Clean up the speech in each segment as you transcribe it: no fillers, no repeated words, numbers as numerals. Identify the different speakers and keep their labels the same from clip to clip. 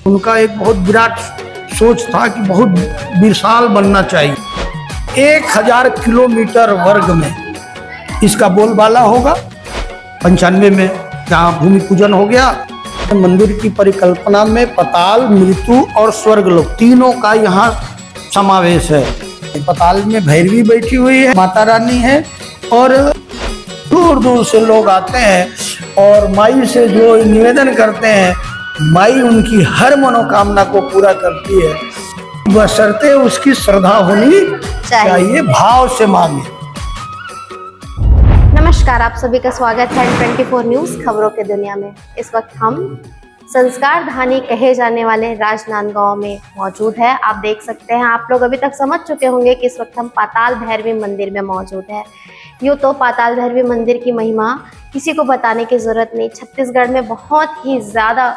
Speaker 1: उनका एक बहुत विराट सोच था कि बहुत विशाल बनना चाहिए। 1000 किलोमीटर वर्ग में इसका बोलबाला होगा। 95 में जहाँ भूमि पूजन हो गया, मंदिर की परिकल्पना में पाताल, मृत्यु और स्वर्गलोक तीनों का यहाँ समावेश है। पाताल में भैरवी बैठी हुई है, माता रानी है, और दूर दूर से लोग आते हैं और माई से जो निवेदन करते हैं, माई उनकी हर मनोकामना को पूरा करती है, बशर्ते उसकी श्रद्धा होनी चाहिए, भाव से मांगे।
Speaker 2: नमस्कार, आप सभी का स्वागत है N24 न्यूज खबरों के दुनिया में। इस वक्त हम संस्कार धानी कहे जाने वाले राजनांदगांव में मौजूद है। आप देख सकते हैं, आप लोग अभी तक समझ चुके होंगे कि इस वक्त हम पाताल भैरवी मंदिर में मौजूद है। यूँ तो पाताल भैरवी मंदिर की महिमा किसी को बताने की जरूरत नहीं। छत्तीसगढ़ में बहुत ही ज़्यादा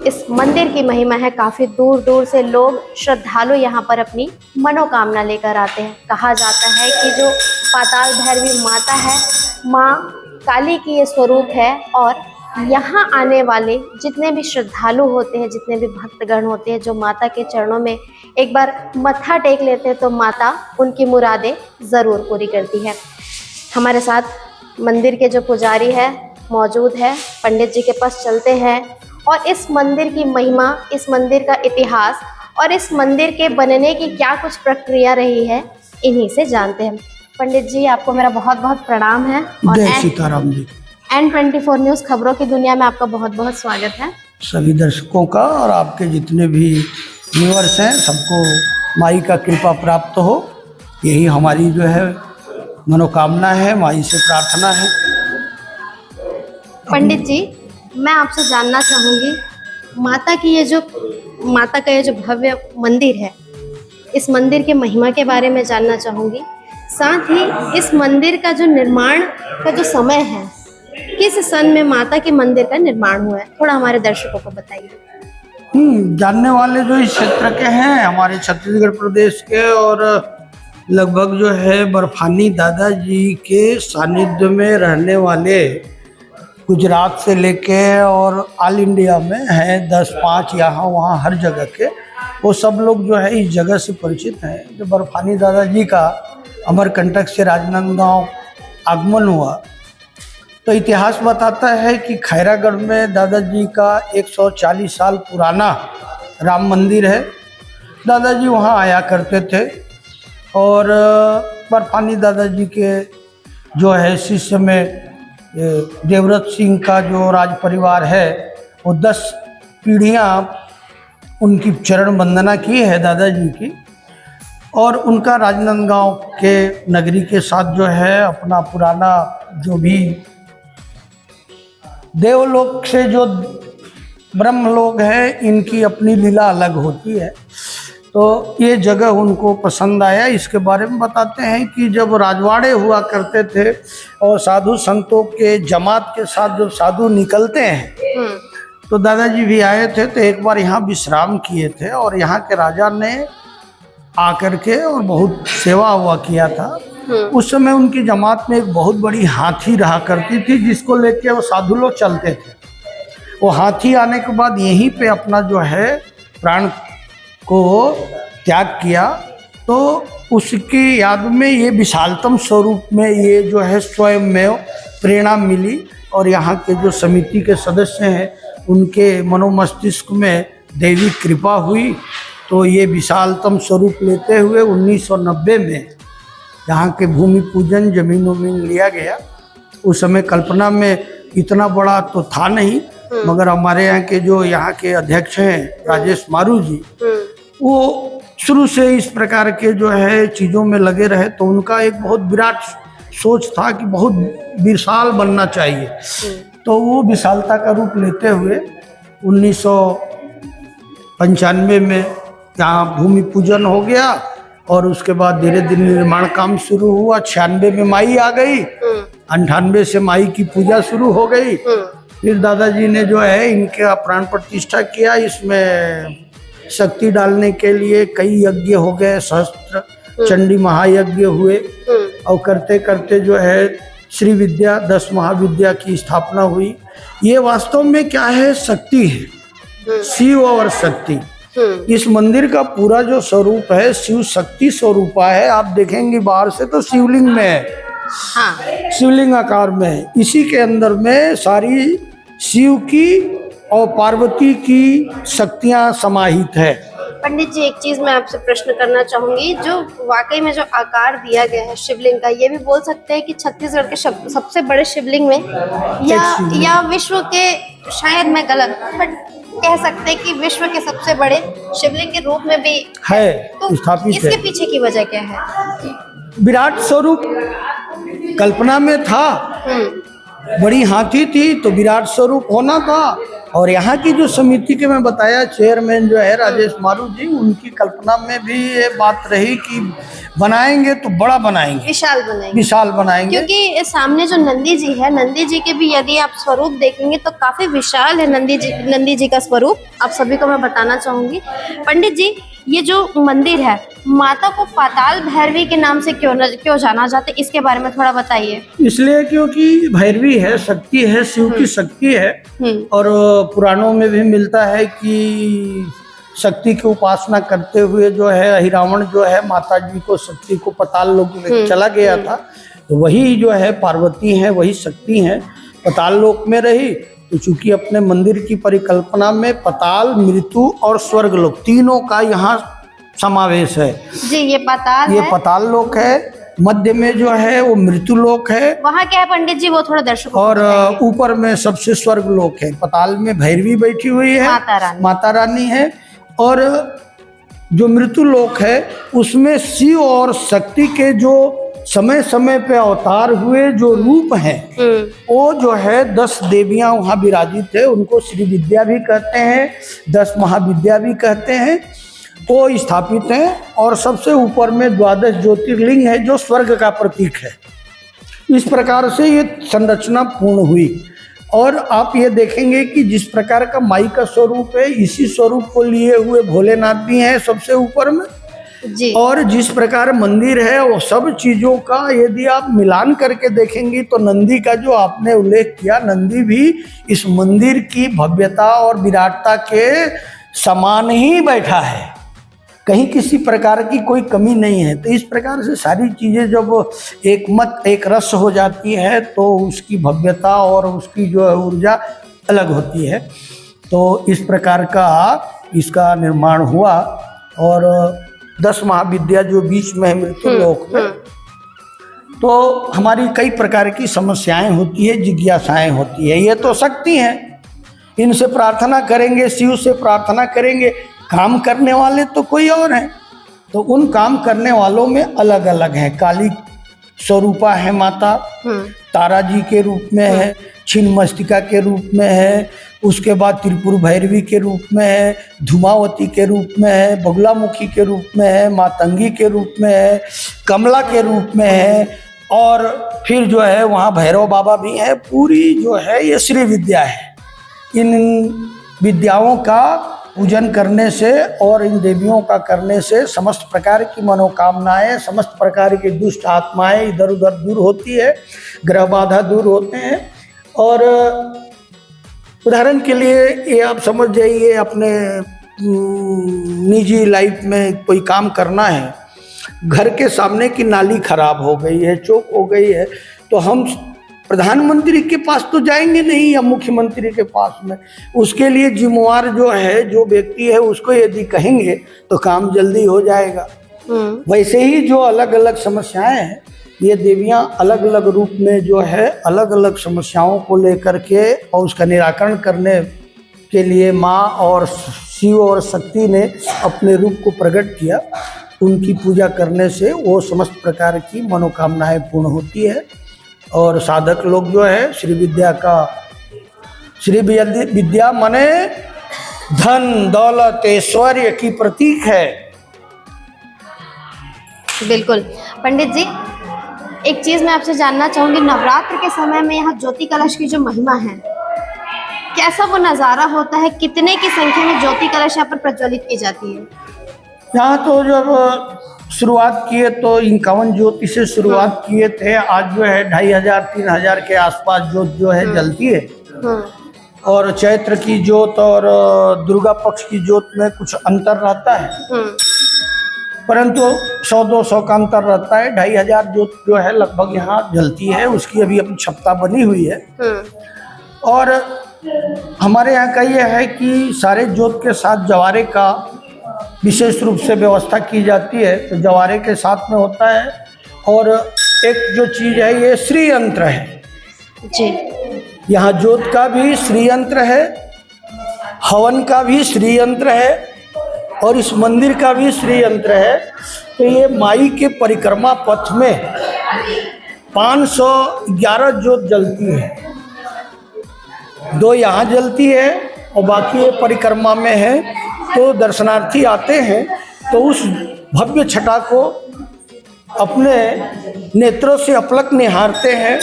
Speaker 2: इस मंदिर की महिमा है। काफ़ी दूर दूर से लोग श्रद्धालु यहाँ पर अपनी मनोकामना लेकर आते हैं। कहा जाता है कि जो पाताल भैरवी माता है, माँ काली की ये स्वरूप है, और यहाँ आने वाले जितने भी श्रद्धालु होते हैं, जितने भी भक्तगण होते हैं, जो माता के चरणों में एक बार मत्था टेक लेते हैं, तो माता उनकी मुरादें ज़रूर पूरी करती है। हमारे साथ मंदिर के जो पुजारी है मौजूद है, पंडित जी के पास चलते हैं और इस मंदिर की महिमा, इस मंदिर का इतिहास और इस मंदिर के बनने की क्या कुछ प्रक्रिया रही है, इन्हीं से जानते हैं। पंडित जी, आपको मेरा बहुत बहुत प्रणाम है और
Speaker 1: जय सीताराम जी।
Speaker 2: N24 न्यूज़ खबरों की दुनिया में आपका बहुत बहुत स्वागत है।
Speaker 1: सभी दर्शकों का और आपके जितने भी व्यूअर्स हैं, सबको माई का कृपा प्राप्त हो, यही हमारी जो है मनोकामना है, माई से प्रार्थना है।
Speaker 2: पंडित जी, मैं आपसे जानना चाहूँगी, माता का ये जो भव्य मंदिर है, इस मंदिर के महिमा के बारे में जानना चाहूँगी। साथ ही इस मंदिर का जो निर्माण का जो समय है, किस सन में माता के मंदिर का निर्माण हुआ है, थोड़ा हमारे दर्शकों को बताइए।
Speaker 1: जानने वाले जो इस क्षेत्र के हैं, हमारे छत्तीसगढ़ प्रदेश के, और लगभग जो है बर्फानी दादाजी के सानिध्य में रहने वाले, गुजरात से लेके और ऑल इंडिया में हैं 10-5 यहाँ वहाँ हर जगह के, वो सब लोग जो है इस जगह से परिचित हैं। जो बर्फानी दादाजी का अमरकंटक से राजनांदगांव आगमन हुआ, तो इतिहास बताता है कि खैरागढ़ में दादाजी का 140 साल पुराना राम मंदिर है। दादाजी वहाँ आया करते थे और बर्फानी दादाजी के जो है शिष्य में देवव्रत सिंह का जो राज परिवार है, वो 10 पीढ़ियाँ उनकी चरण वंदना की है दादाजी की, और उनका राजनांदगांव के नगरी के साथ जो है अपना पुराना जो भी देवलोक से जो ब्रह्म लोग हैं, इनकी अपनी लीला अलग होती है। तो ये जगह उनको पसंद आया। इसके बारे में बताते हैं कि जब राजवाड़े हुआ करते थे और साधु संतों के जमात के साथ जब साधु निकलते हैं, तो दादाजी भी आए थे, तो एक बार यहाँ विश्राम किए थे और यहाँ के राजा ने आकर के और बहुत सेवा हुआ किया था। उस समय उनकी जमात में एक बहुत बड़ी हाथी रहा करती थी, जिसको लेके वो साधु लोग चलते थे। वो हाथी आने के बाद यहीं पे अपना जो है प्राण को त्याग किया, तो उसकी याद में ये विशालतम स्वरूप में ये जो है स्वयं में प्रेरणा मिली, और यहाँ के जो समिति के सदस्य हैं उनके मनोमस्तिष्क में दैवी कृपा हुई, तो ये विशालतम स्वरूप लेते हुए 1990 में यहाँ के भूमि पूजन जमीन लिया गया। उस समय कल्पना में इतना बड़ा तो था नहीं, मगर हमारे यहाँ के जो यहाँ के अध्यक्ष हैं राजेश मारू जी, वो शुरू से इस प्रकार के जो है चीज़ों में लगे रहे, तो उनका एक बहुत विराट सोच था कि बहुत विशाल बनना चाहिए। तो वो विशालता का रूप लेते हुए 1995 में यहाँ भूमि पूजन हो गया, और उसके बाद धीरे धीरे निर्माण काम शुरू हुआ। 96 में माई आ गई, 98 से माई की पूजा शुरू हो गई। फिर दादाजी ने जो है इनका प्राण प्रतिष्ठा किया। इसमें शक्ति डालने के लिए कई यज्ञ हो गए, सहस्त्र चंडी महायज्ञ हुए, और करते करते जो है श्री विद्या 10 महाविद्या की स्थापना हुई। ये वास्तव में क्या है, शक्ति है। शिव और शक्ति। इस मंदिर का पूरा जो स्वरूप है शिव शक्ति स्वरूपा है। आप देखेंगे बाहर से तो शिवलिंग में है,
Speaker 2: हाँ।
Speaker 1: शिवलिंग आकार में है। इसी के अंदर में सारी शिव की और पार्वती की शक्तियां समाहित है।
Speaker 2: पंडित जी, एक चीज मैं आपसे प्रश्न करना चाहूंगी, जो वाकई में जो आकार दिया गया है शिवलिंग का, ये भी बोल सकते हैं कि छत्तीसगढ़ के सबसे बड़े शिवलिंग में या विश्व के, शायद मैं गलत बट कह सकते हैं कि विश्व के सबसे बड़े शिवलिंग के रूप में भी
Speaker 1: है
Speaker 2: तो
Speaker 1: स्थापित
Speaker 2: इसके
Speaker 1: है।
Speaker 2: पीछे की वजह क्या है?
Speaker 1: विराट स्वरूप कल्पना में था, बड़ी हाथी थी तो विराट स्वरूप होना था। और यहाँ की जो समिति के मैं बताया चेयरमैन जो है राजेश मारू जी, उनकी कल्पना में भी ये बात रही कि बनाएंगे तो बड़ा बनाएंगे,
Speaker 2: विशाल बनाएंगे,
Speaker 1: विशाल बनाएंगे।
Speaker 2: क्योंकि सामने जो नंदी जी है, नंदी जी के भी यदि आप स्वरूप देखेंगे तो काफी विशाल है नंदी जी का स्वरूप। आप सभी को मैं बताना चाहूंगी। पंडित जी, ये जो मंदिर है, माता को पाताल भैरवी के नाम से क्यों जाना जाता है, इसके बारे में थोड़ा बताइए।
Speaker 1: इसलिए क्योंकि भैरवी है, शक्ति है, शिव की शक्ति है। और पुराणों में भी मिलता है कि शक्ति की उपासना करते हुए जो है अहिरावण जो है माता जी को, शक्ति को पाताल लोक में चला गया था। तो वही जो है पार्वती है, वही शक्ति है, पाताल लोक में रही। तो चूंकि अपने मंदिर की परिकल्पना में पाताल, मृत्यु और स्वर्ग लोक तीनों का यहाँ समावेश है
Speaker 2: जी। ये
Speaker 1: पाताल लोक है, मध्य में जो है वो मृत्यु लोक है।
Speaker 2: वहाँ क्या है पंडित जी, वो थोड़ा दर्शकों
Speaker 1: और ऊपर में सबसे स्वर्ग लोक है। पाताल में भैरवी बैठी हुई है, माता रानी है। और जो मृत्यु लोक है उसमें शिव और शक्ति के जो समय समय पे अवतार हुए जो रूप हैं, वो जो है 10 देवियां वहाँ विराजित है। उनको श्री विद्या भी कहते हैं, 10 महाविद्या भी कहते हैं, वो स्थापित हैं। और सबसे ऊपर में 12 ज्योतिर्लिंग है जो स्वर्ग का प्रतीक है। इस प्रकार से ये संरचना पूर्ण हुई। और आप ये देखेंगे कि जिस प्रकार का माई का स्वरूप है, इसी स्वरूप को लिए हुए भोलेनाथ भी हैं सबसे ऊपर में
Speaker 2: जी।
Speaker 1: और जिस प्रकार मंदिर है वो सब चीज़ों का यदि आप मिलान करके देखेंगे तो नंदी का जो आपने उल्लेख किया, नंदी भी इस मंदिर की भव्यता और विराटता के समान ही बैठा है, कहीं किसी प्रकार की कोई कमी नहीं है। तो इस प्रकार से सारी चीज़ें जब एक मत एक रस हो जाती है तो उसकी भव्यता और उसकी जो ऊर्जा अलग होती है। तो इस प्रकार का इसका निर्माण हुआ। और 10 महाविद्या जो बीच में है मृत्यु लोक में, तो हमारी कई प्रकार की समस्याएं होती है, जिज्ञासाएं होती है। ये तो शक्ति हैं, इनसे प्रार्थना करेंगे, शिव से प्रार्थना करेंगे। काम करने वाले तो कोई और हैं, तो उन काम करने वालों में अलग अलग हैं। काली स्वरूपा है माता, तारा जी के रूप में है, छिन्नमस्तिका के रूप में है, उसके बाद त्रिपुर भैरवी के रूप में है, धूमावती के रूप में है, बगुलामुखी के रूप में है, मातंगी के रूप में है, कमला के रूप में है। और फिर जो है वहाँ भैरव बाबा भी हैं। पूरी जो है ये श्री विद्या है। इन विद्याओं का पूजन करने से और इन देवियों का करने से समस्त प्रकार की मनोकामनाएं, समस्त प्रकार की दुष्ट आत्माएं इधर उधर दूर होती है, ग्रह बाधा दूर होते हैं। और उदाहरण के लिए ये आप समझ जाइए, अपने निजी लाइफ में कोई काम करना है, घर के सामने की नाली खराब हो गई है, चौक हो गई है, तो हम प्रधानमंत्री के पास तो जाएंगे नहीं या मुख्यमंत्री के पास में। उसके लिए जिम्मेवार जो है, जो व्यक्ति है, उसको यदि कहेंगे तो काम जल्दी हो जाएगा। वैसे ही जो अलग अलग समस्याएं हैं, ये देवियां अलग अलग रूप में जो है अलग अलग समस्याओं को लेकर के और उसका निराकरण करने के लिए माँ और शिव और शक्ति ने अपने रूप को प्रकट किया। उनकी पूजा करने से वो समस्त प्रकार की मनोकामनाएं पूर्ण होती है। और साधक लोग जो है श्री विद्या का, श्री विद्या माने धन दौलत ऐश्वर्य की प्रतीक है।
Speaker 2: बिल्कुल पंडित जी, एक चीज मैं आपसे जानना चाहूंगी, नवरात्र के समय में यहाँ ज्योति कलश की जो महिमा है, कैसा वो नज़ारा होता है? कितने की संख्या में ज्योति कलश यहाँ पर प्रज्वलित की जाती है?
Speaker 1: यहाँ तो जब शुरुआत किए तो 51 ज्योति से शुरुआत किए थे। आज जो है 2500-3000 के आसपास ज्योत जो है जलती है। और चैत्र की जोत और दुर्गा पक्ष की जोत में कुछ अंतर रहता है, परंतु 100-200 का अंतर रहता है। 2500 जोत जो है लगभग यहाँ जलती है, उसकी अभी अपनी क्षमता बनी हुई है। और हमारे यहाँ का ये है कि सारे जोत के साथ जवारे का विशेष रूप से व्यवस्था की जाती है, तो जवारे के साथ में होता है। और एक जो चीज़ है ये श्री यंत्र है
Speaker 2: जी।
Speaker 1: यहाँ जोत का भी श्री यंत्र है, हवन का भी श्री यंत्र है और इस मंदिर का भी श्री यंत्र है। तो ये माई के परिक्रमा पथ में 511 जोत जलती है, 2 यहाँ जलती है और बाकी ये परिक्रमा में है। तो दर्शनार्थी आते हैं तो उस भव्य छटा को अपने नेत्रों से अपलक निहारते हैं।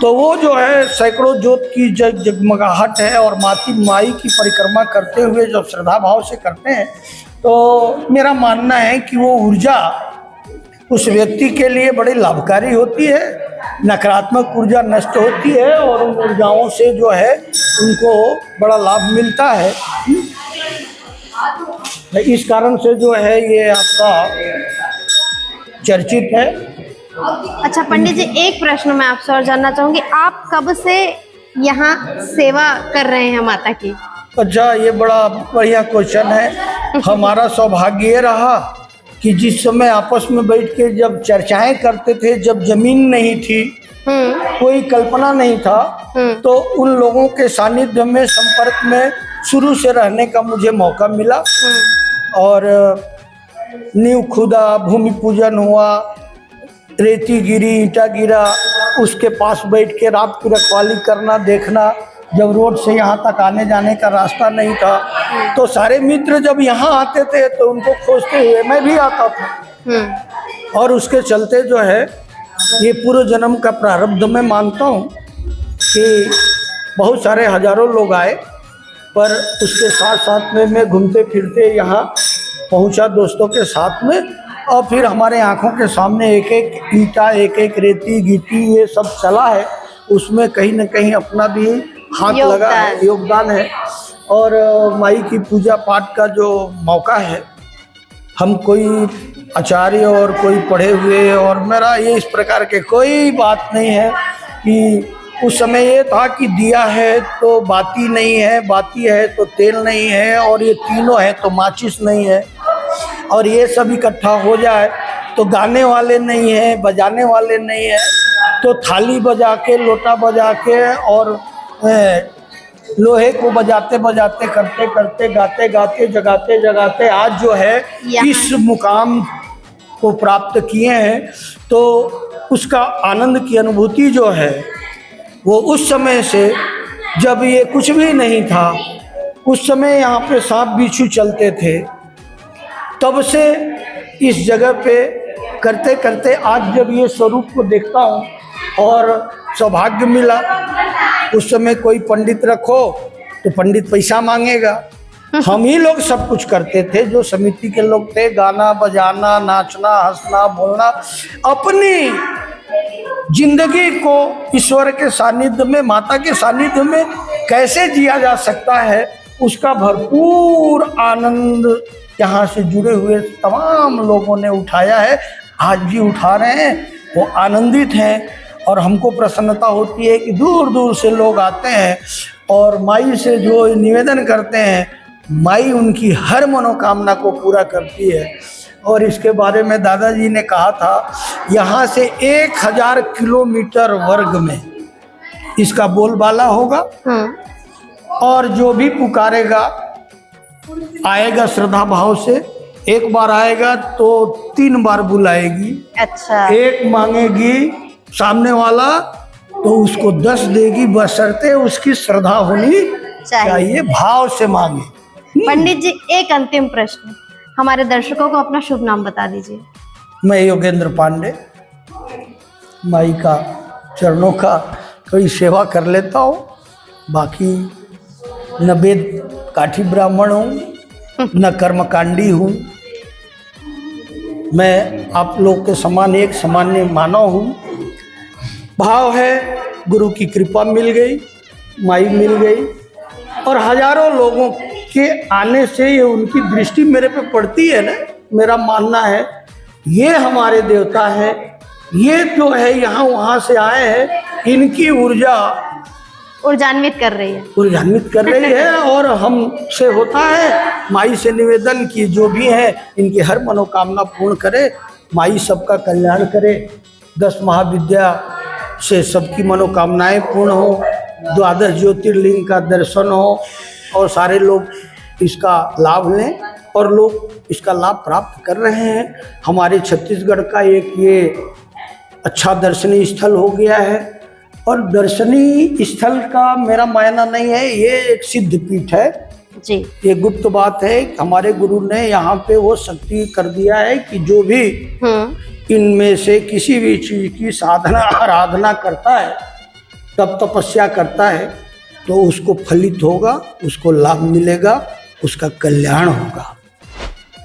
Speaker 1: तो वो जो है सैकड़ों जोत की जगमगाहट है और माई की परिक्रमा करते हुए जब श्रद्धा भाव से करते हैं तो मेरा मानना है कि वो ऊर्जा उस व्यक्ति के लिए बड़ी लाभकारी होती है, नकारात्मक ऊर्जा नष्ट होती है और उन ऊर्जाओं से जो है उनको बड़ा लाभ मिलता है। इस कारण से जो है ये आपका चर्चित है।
Speaker 2: अच्छा पंडित जी, एक प्रश्न मैं आपसे और जानना चाहूंगी, आप कब से यहाँ सेवा कर रहे हैं माता की?
Speaker 1: अच्छा, ये बड़ा बढ़िया क्वेश्चन है। हमारा सौभाग्य ये रहा कि जिस समय आपस में बैठ के जब चर्चाएं करते थे, जब जमीन नहीं थी, कोई कल्पना नहीं था, तो उन लोगों के सानिध्य में संपर्क में शुरू से रहने का मुझे मौका मिला। और नींव खुदा, भूमि पूजन हुआ, रेती गिरी, ईंटा गिरा, उसके पास बैठ के रात की रखवाली करना, देखना। जब रोड से यहाँ तक आने जाने का रास्ता नहीं था तो सारे मित्र जब यहाँ आते थे तो उनको खोजते हुए मैं भी आता था। और उसके चलते जो है ये पूर्व जन्म का प्रारब्ध मैं मानता हूँ कि बहुत सारे हजारों लोग आए, पर उसके साथ साथ में मैं घूमते फिरते यहाँ पहुँचा दोस्तों के साथ में। और फिर हमारे आँखों के सामने एक एक ईंटा, एक एक रेती गिट्टी ये सब चला है, उसमें कहीं न कहीं अपना भी हाथ लगा है, योगदान है। और माई की पूजा पाठ का जो मौका है, हम कोई आचार्य और कोई पढ़े हुए और मेरा ये इस प्रकार के कोई बात नहीं है कि उस समय ये था कि दिया है तो बाती नहीं है, बाती है तो तेल नहीं है, और ये तीनों है तो माचिस नहीं है, और ये सब इकट्ठा हो जाए तो गाने वाले नहीं हैं, बजाने वाले नहीं हैं, तो थाली बजा के, लोटा बजा के और लोहे को बजाते बजाते, करते करते, गाते गाते, जगाते जगाते आज जो है इस मुकाम को प्राप्त किए हैं। तो उसका आनंद की अनुभूति जो है वो उस समय से, जब ये कुछ भी नहीं था, उस समय यहाँ पे सांप बिच्छू चलते थे, तब से इस जगह पे करते करते आज जब ये स्वरूप को देखता हूँ और सौभाग्य मिला। उस समय कोई पंडित रखो तो पंडित पैसा मांगेगा, हम ही लोग सब कुछ करते थे, जो समिति के लोग थे, गाना बजाना, नाचना, हंसना, बोलना, अपनी जिंदगी को ईश्वर के सानिध्य में, माता के सानिध्य में कैसे जिया जा सकता है, उसका भरपूर आनंद यहाँ से जुड़े हुए तमाम लोगों ने उठाया है, आज भी उठा रहे हैं, वो आनंदित हैं। और हमको प्रसन्नता होती है कि दूर दूर से लोग आते हैं और माई से जो निवेदन करते हैं, माई उनकी हर मनोकामना को पूरा करती है। और इसके बारे में दादाजी ने कहा था, यहाँ से 1000 किलोमीटर वर्ग में इसका बोलबाला होगा, और जो भी पुकारेगा आएगा श्रद्धा भाव से, एक बार आएगा तो 3 बार बुलाएगी।
Speaker 2: अच्छा।
Speaker 1: एक मांगेगी सामने वाला तो उसको 10 देगी, बशर्ते उसकी श्रद्धा होनी चाहिए, भाव से मांगे।
Speaker 2: पंडित जी, एक अंतिम प्रश्न, हमारे दर्शकों को अपना शुभ नाम बता दीजिए।
Speaker 1: मैं योगेंद्र पांडे, माई का चरणों का थोड़ी सेवा कर लेता हूँ, बाकी न वेद काठी ब्राह्मण हूँ न कर्मकांडी हूँ, मैं आप लोग के समान एक सामान्य मानव हूँ। भाव है, गुरु की कृपा मिल गई, माई मिल गई, और हजारों लोगों के आने से ये उनकी दृष्टि मेरे पे पड़ती है ना, मेरा मानना है ये हमारे देवता है, ये जो है यहाँ वहाँ से आए हैं, इनकी ऊर्जा
Speaker 2: ऊर्जान्वित कर रही है।
Speaker 1: ऊर्जान्वित कर रही है। और हमसे होता है माई से निवेदन की जो भी है इनकी हर मनोकामना पूर्ण करे, माई सबका कल्याण करे, 10 महाविद्या से सबकी मनोकामनाएं पूर्ण हो, 12 ज्योतिर्लिंग का दर्शन हो और सारे लोग इसका लाभ लें। और लोग इसका लाभ प्राप्त कर रहे हैं। हमारे छत्तीसगढ़ का एक ये अच्छा दर्शनीय स्थल हो गया है। और दर्शनीय स्थल का मेरा मायना नहीं है, ये एक सिद्ध पीठ है
Speaker 2: जी।
Speaker 1: ये गुप्त बात है। हमारे गुरु ने यहाँ पे वो शक्ति कर दिया है कि जो भी इनमें से किसी भी चीज की साधना आराधना करता है, तब तपस्या करता है, तो उसको फलित होगा, उसको लाभ मिलेगा, उसका कल्याण होगा।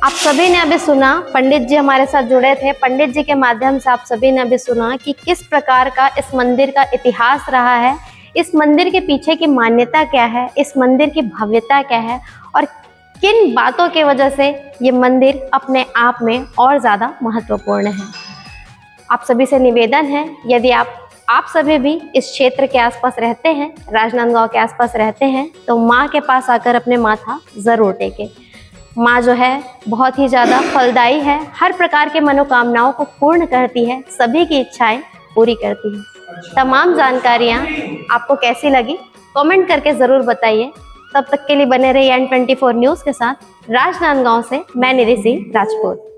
Speaker 2: आप सभी ने अभी सुना, पंडित जी हमारे साथ जुड़े थे, पंडित जी के माध्यम से आप सभी ने अभी सुना कि किस प्रकार का इस मंदिर का इतिहास रहा है, इस मंदिर के पीछे की मान्यता क्या है, इस मंदिर की भव्यता क्या है और किन बातों की वजह से ये मंदिर अपने आप में और ज़्यादा महत्वपूर्ण है। आप सभी से निवेदन है, यदि आप सभी भी इस क्षेत्र के आसपास रहते हैं, राजनांदगांव के आसपास रहते हैं, तो माँ के पास आकर अपने माथा ज़रूर टेकें। माँ जो है बहुत ही ज़्यादा फलदायी है, हर प्रकार के मनोकामनाओं को पूर्ण करती है, सभी की इच्छाएं पूरी करती है। तमाम जानकारियाँ आपको कैसी लगी कमेंट करके ज़रूर बताइए। तब तक के लिए बने रहिए N24 न्यूज़ के साथ। राजनांदगांव से मैं निधि सिंह राजपूत।